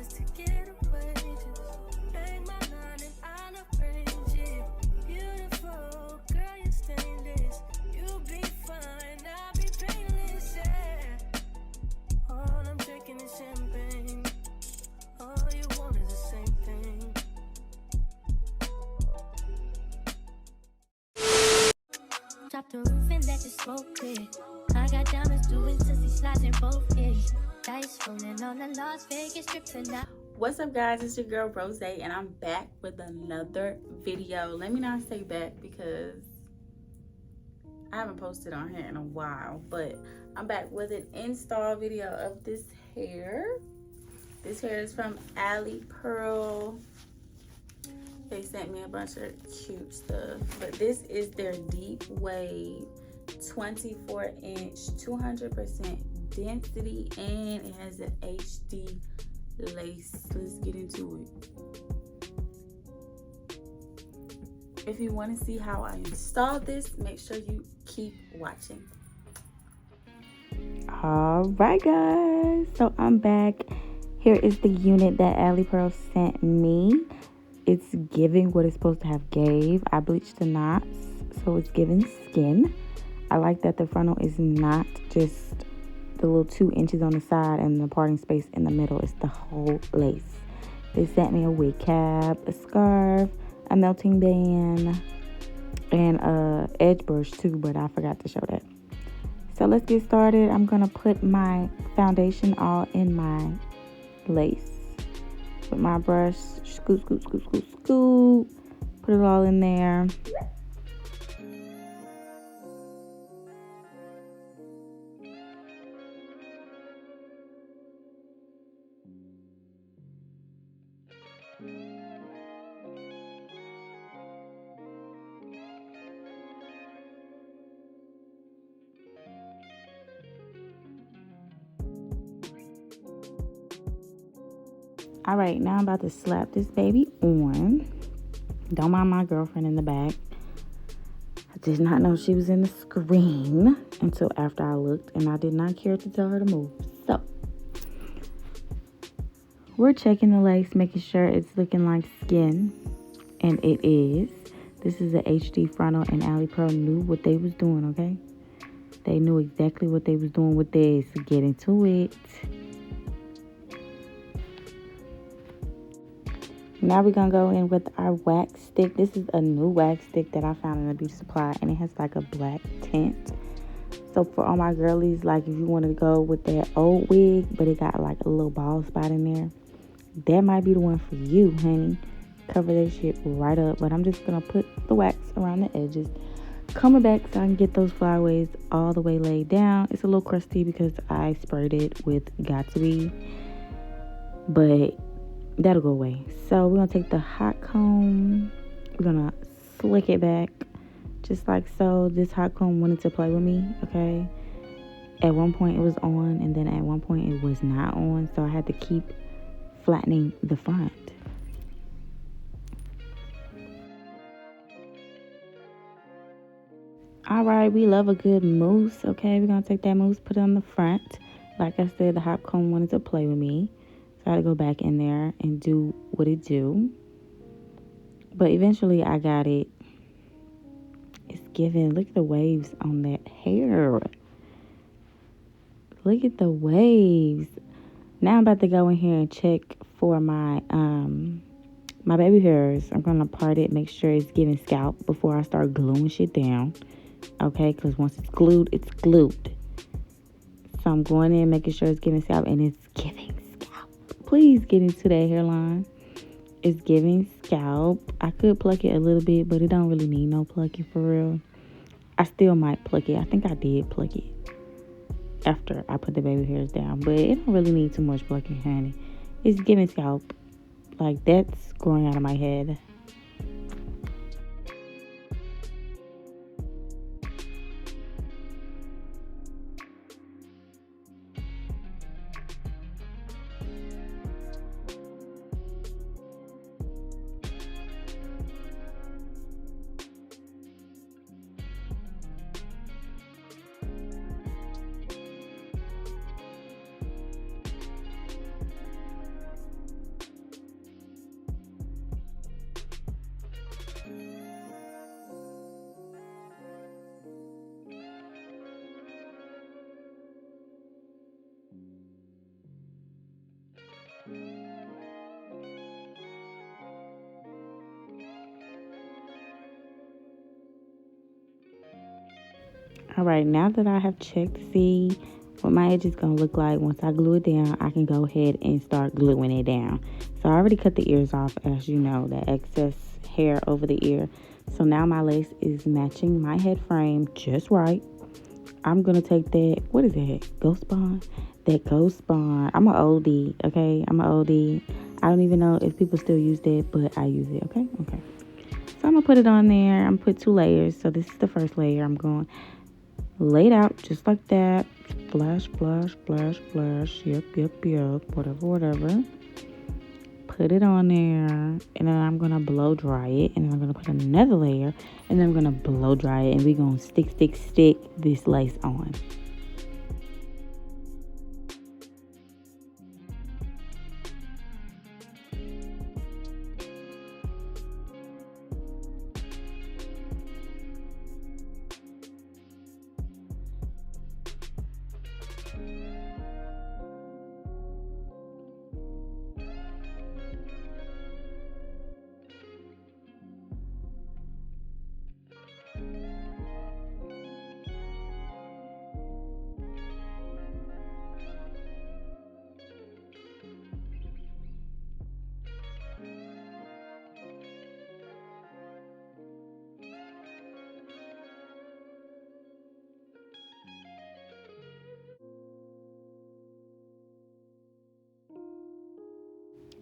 is to get away. Just bang my line and I'll arrange it. Beautiful girl, you're stainless. You'll be fine, I'll be painless, yeah. All I'm drinking is champagne. All you want is the same thing. Drop the roof and let the smoke clear. I got diamonds doing sissy slides in both ears. Dice rolling on the Las Vegas strip tonight. What's up, guys? It's your girl Rose, and I'm back with another video. Let me not say back because I haven't posted on here in a while, but I'm back with an install video of this hair. This hair is from Alipearl. They sent me a bunch of cute stuff, but this is their deep wave 24-inch 200% density, and it has an HD lace. Let's get into it. If you want to see how I installed this, make sure you keep watching. All right, guys, so I'm back. Here is the unit that Alipearl sent me. It's giving what it's supposed to have gave. I bleached the knots, so it's giving skin. I like that the frontal is not just the little 2 inches on the side and the parting space in the middle. It's the whole lace. They sent me a wig cap, a scarf, a melting band, and a edge brush too, but I forgot to show that. So let's get started. I'm gonna put my foundation all in my lace with my brush. Scoop, scoop, scoop, scoop, scoop. Put it all in there. All right, now I'm about to slap this baby on. Don't mind my girlfriend in the back. I did not know she was in the screen until after I looked, and I did not care to tell her to move. So, we're checking the lace, making sure it's looking like skin, and it is. This is a HD frontal, and Alipearl knew what they was doing, okay? They knew exactly what they was doing with this. Get into it. Now we're going to go in with our wax stick. This is a new wax stick that I found in a beauty supply, and it has like a black tint. So for all my girlies, like if you want to go with that old wig, but it got like a little bald spot in there, that might be the one for you, honey. Cover that shit right up. But I'm just going to put the wax around the edges. Coming back so I can get those flyaways all the way laid down. It's a little crusty because I sprayed it with Got2b, but that'll go away. So we're gonna take the hot comb, we're gonna slick it back just like so. This hot comb wanted to play with me, okay? At one point it was on, and then at one point it was not on, so I had to keep flattening the front. All right, we love a good mousse, okay? We're gonna take that mousse, put it on the front. Like I said, the hot comb wanted to play with me, so I had to go back in there and do what it do. But eventually I got it. It's giving. Look at the waves on that hair. Look at the waves. Now I'm about to go in here and check for my my baby hairs. I'm gonna part it, make sure it's giving scalp before I start gluing shit down. Okay, because once it's glued, it's glued. So I'm going in, making sure it's giving scalp, and it's giving. Please get into that hairline. It's giving scalp. I could pluck it a little bit, but it don't really need no plucking for real. I still might pluck it. I think I did pluck it after I put the baby hairs down, but it don't really need too much plucking, honey. It's giving scalp. Like, that's growing out of my head. All right, now that I have checked to see what my edge is going to look like once I glue it down, I can go ahead and start gluing it down. So I already cut the ears off, as you know, that excess hair over the ear. So now my lace is matching my head frame just right. I'm going to take that, what is that, Ghost Bond? That Ghost Bond. I'm an oldie, okay? I'm an oldie. I don't even know if people still use that, but I use it, okay? Okay. So I'm going to put it on there. I'm going to put 2 layers. So this is the first layer. I'm going lay it out just like that. Splash, splash, splash, splash. Yep, yep, yep. Whatever, whatever. Put it on there. And then I'm going to blow dry it. And then I'm going to put another layer. And then I'm going to blow dry it. And we're going to stick this lace on.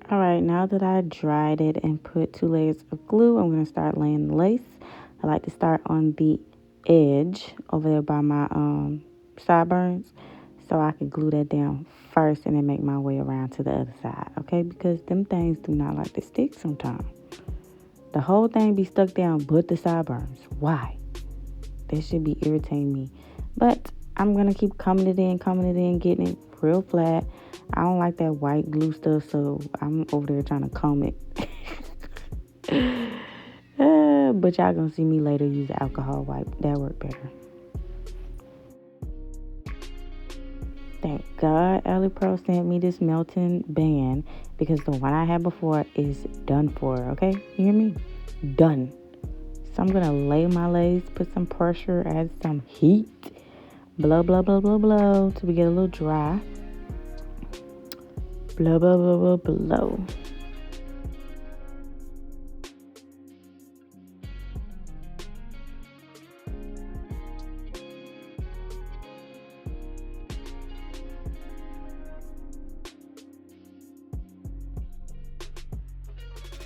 All right, now that I dried it and put 2 layers of glue, I'm going to start laying the lace. I like to start on the edge over there by my sideburns so I can glue that down first and then make my way around to the other side, okay? Because them things do not like to stick sometimes. The whole thing be stuck down but the sideburns. Why? That should be irritating me. But I'm going to keep coming it in, getting it real flat. I don't like that white glue stuff, so I'm over there trying to comb it. But y'all gonna see me later use the alcohol wipe. That worked better. Thank God Alipearl sent me this melting band because the one I had before is done for, okay? You hear me? Done. So I'm gonna lay my lace, put some pressure, add some heat, blow, blow, blow, blow, blow till we get a little dry. Blow, blow, blow, blow, blow.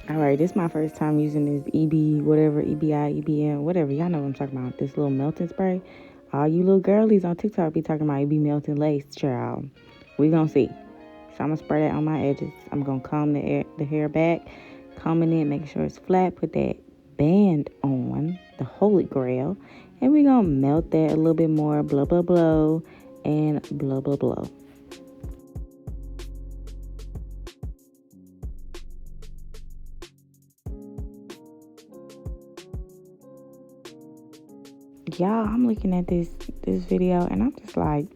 All right, this is my first time using this EB, whatever, EBI, EBM, whatever. Y'all know what I'm talking about. This little melting spray. All you little girlies on TikTok be talking about EB melting lace, child. We gonna see. So I'm gonna spray that on my edges. I'm gonna comb the hair back, combing it, make sure it's flat. Put that band on, the holy grail, and we gonna melt that a little bit more. Blow, blow, blow, and blow, blow, blow. Y'all, I'm looking at this video and I'm just like,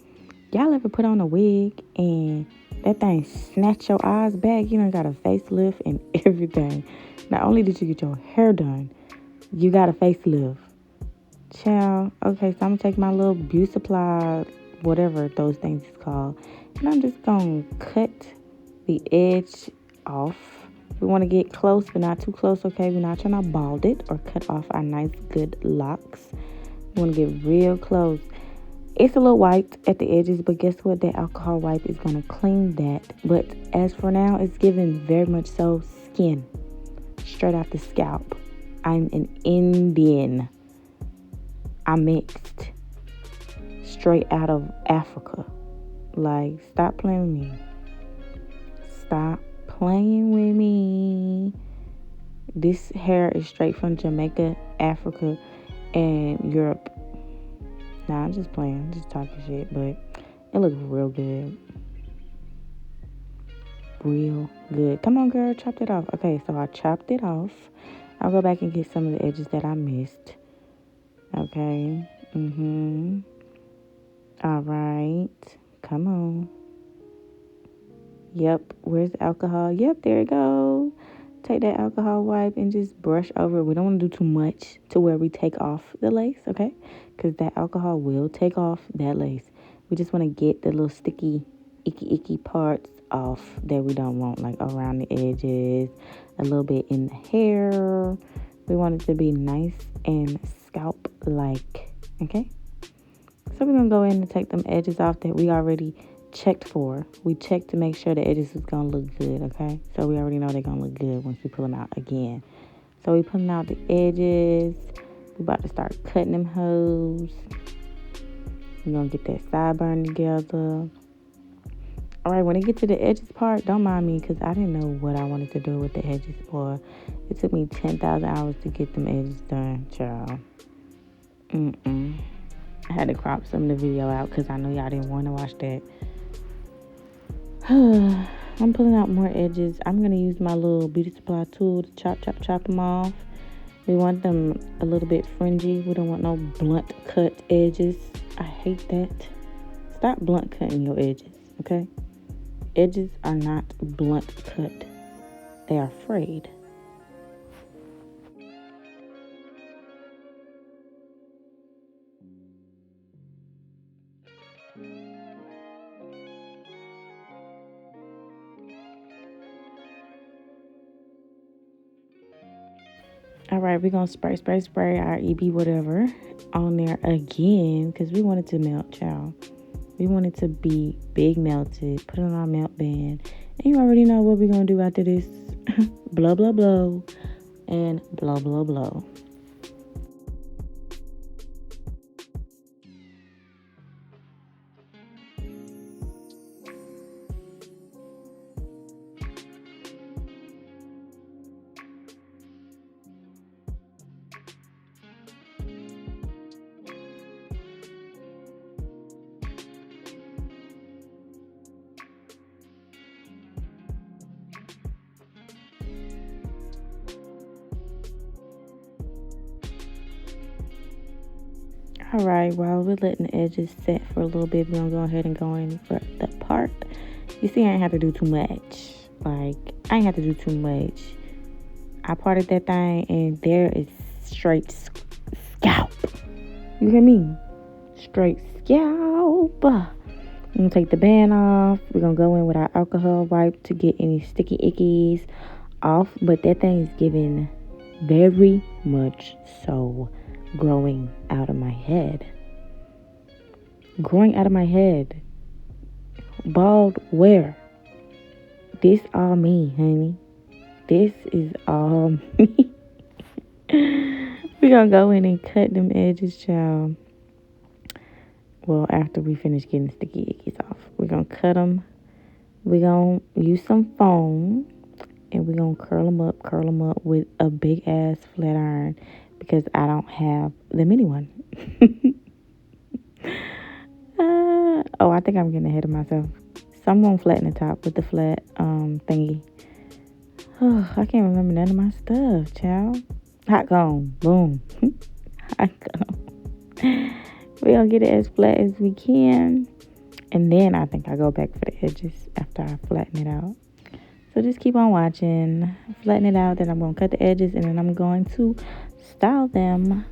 y'all ever put on a wig and that thing snatch your eyes back? You know, got a facelift and everything. Not only did you get your hair done, you got a facelift. Child, okay, so I'm gonna take my little beauty supply, whatever those things is called, and I'm just gonna cut the edge off. We want to get close, but not too close, okay? We're not trying to bald it or cut off our nice, good locks. We want to get real close. It's a little white at the edges, but guess what? That alcohol wipe is going to clean that. But as for now, it's giving very much so skin. Straight out the scalp. I'm an Indian. I'm mixed. Straight out of Africa. Like, stop playing with me. Stop playing with me. This hair is straight from Jamaica, Africa, and Europe. Nah, I'm just playing. I'm just talking shit, but it looks real good. Real good. Come on, girl. Chop it off. Okay, so I chopped it off. I'll go back and get some of the edges that I missed. Okay. All right. Come on. Yep. Where's the alcohol? Yep, there it goes. take that alcohol wipe and just brush over. We don't want to do too much to where we take off the lace, okay? Because that alcohol will take off that lace. We just want to get the little sticky, icky parts off that we don't want, like around the edges, a little bit in the hair. We want it to be nice and scalp-like, okay? So we're going to go in and take them edges off that we already checked for. We checked to make sure the edges is going to look good, okay? So we already know they're going to look good once we pull them out again. So we pulling out the edges. We about to start cutting them hoes. We're going to get that sideburn together. All right, when it gets to the edges part, don't mind me because I didn't know what I wanted to do with the edges, boy. It took me 10,000 hours to get them edges done, child. I had to crop some of the video out because I know y'all didn't want to watch that. I'm pulling out more edges. I'm going to use my little beauty supply tool to chop them off. We want them a little bit fringy. We don't want no blunt cut edges. I hate that. Stop blunt cutting your edges, okay? Edges are not blunt cut. They are frayed. All right, we're going to spray our EB whatever on there again because we want it to melt, child. We want it to be big melted. Put it on our melt band. And you already know what we're going to do after this. Blow, blow, blow. And blow, blow, blow. All right, while we're letting the edges set for a little bit, we're going to go ahead and go in for the part. You see, I ain't have to do too much. I ain't have to do too much. I parted that thing, and there is straight scalp. You hear me? Straight scalp. We're going to take the band off. We're going to go in with our alcohol wipe to get any sticky ickies off. But that thing is giving very much so growing out of my head. Growing out of my head. Bald where? This all me, honey. This is all me. We're going to go in and cut them edges, child. Well, after we finish getting sticky ickies off. We're going to cut them. We're going to use some foam. And we're going to curl them up with a big ass flat iron. Because I don't have the mini one. I think I'm getting ahead of myself. So I'm going to flatten the top with the flat thingy. Oh, I can't remember none of my stuff, child. Hot comb. Boom. Hot comb. We're going to get it as flat as we can. And then I think I go back for the edges after I flatten it out. So just keep on watching. Flatten it out. Then I'm going to cut the edges. And then I'm going to style them.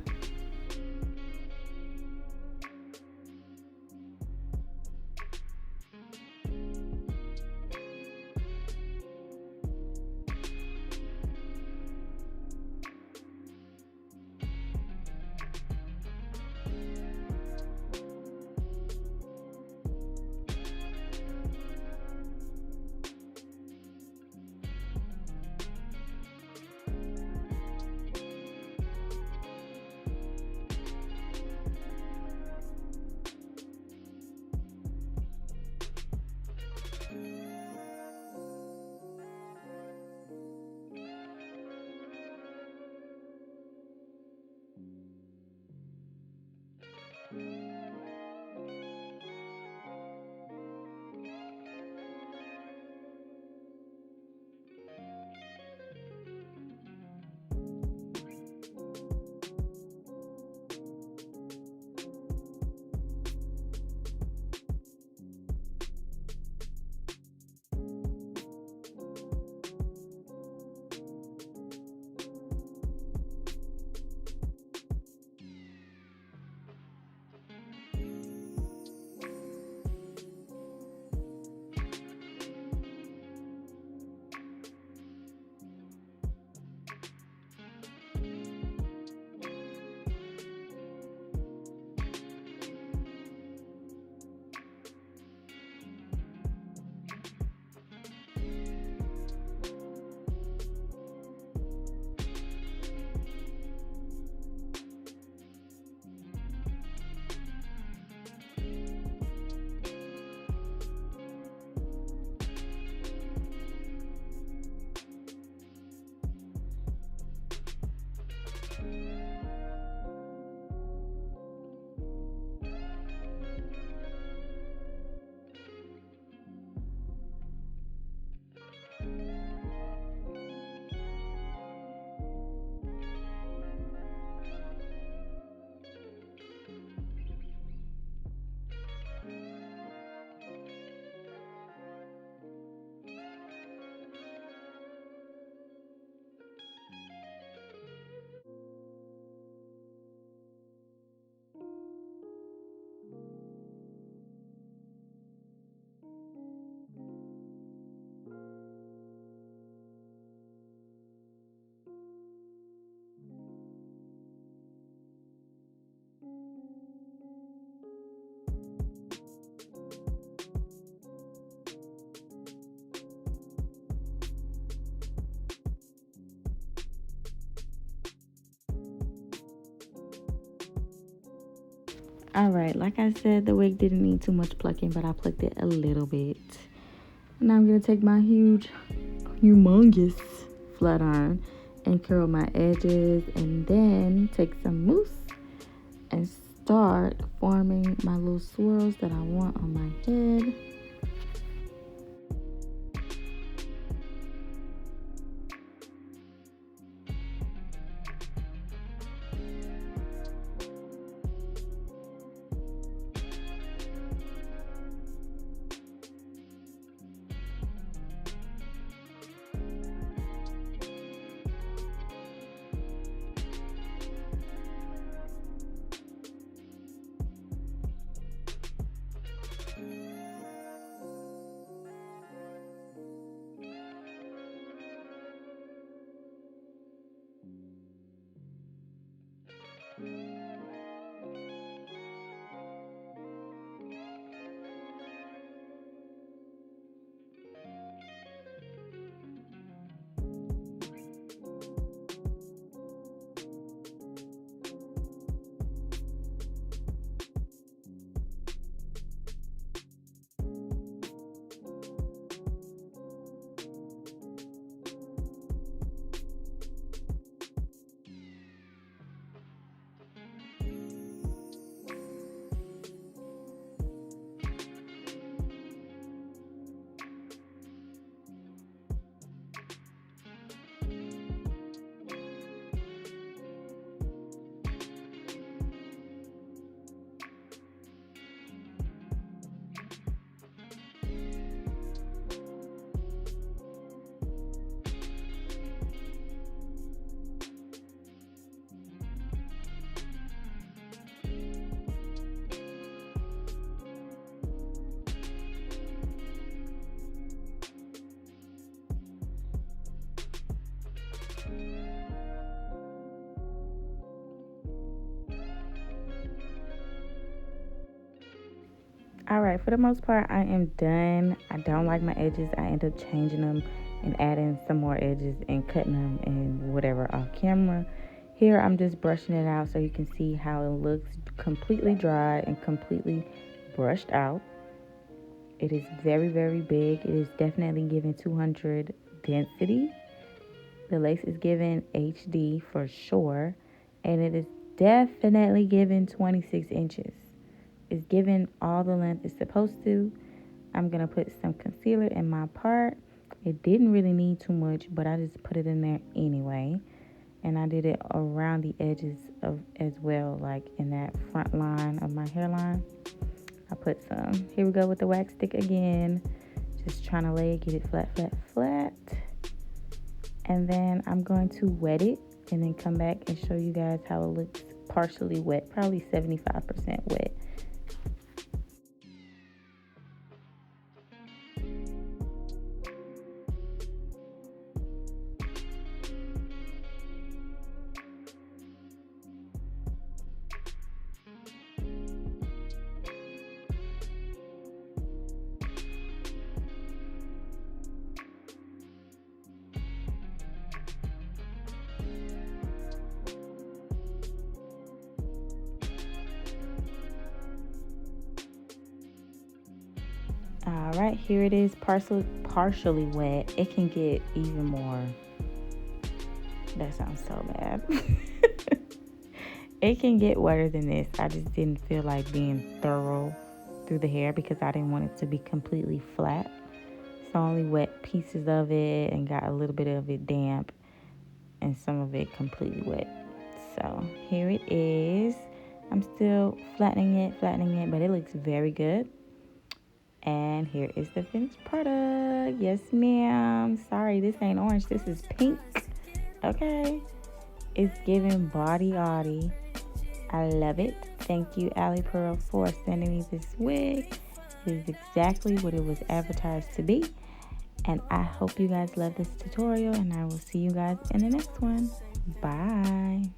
All right, like I said, the wig didn't need too much plucking, but I plucked it a little bit. Now I'm gonna take my humongous flat iron and curl my edges, and then take some mousse and start forming my little swirls that I want on my head. All right, for the most part, I am done. I don't like my edges. I end up changing them and adding some more edges and cutting them and whatever off camera. Here, I'm just brushing it out so you can see how it looks completely dry and completely brushed out. It is very, very big. It is definitely giving 200 density. The lace is giving HD for sure. And it is definitely giving 26 inches. It's giving all the length it's supposed to. I'm going to put some concealer in my part. It didn't really need too much, but I just put it in there anyway. And I did it around the edges of as well, like in that front line of my hairline. I put some. Here we go with the wax stick again. Just trying to lay it, get it flat, flat, flat. And then I'm going to wet it and then come back and show you guys how it looks partially wet, probably 75% wet. All right, here it is, partially wet. It can get even more. That sounds so bad. It can get wetter than this. I just didn't feel like being thorough through the hair because I didn't want it to be completely flat. So I only wet pieces of it and got a little bit of it damp and some of it completely wet. So here it is. I'm still flattening it, but it looks very good. And here is the finished product. Yes, ma'am. Sorry, this ain't orange. This is pink. Okay. It's giving body oddy. I love it. Thank you, Alipearl, for sending me this wig. It is exactly what it was advertised to be. And I hope you guys love this tutorial. And I will see you guys in the next one. Bye.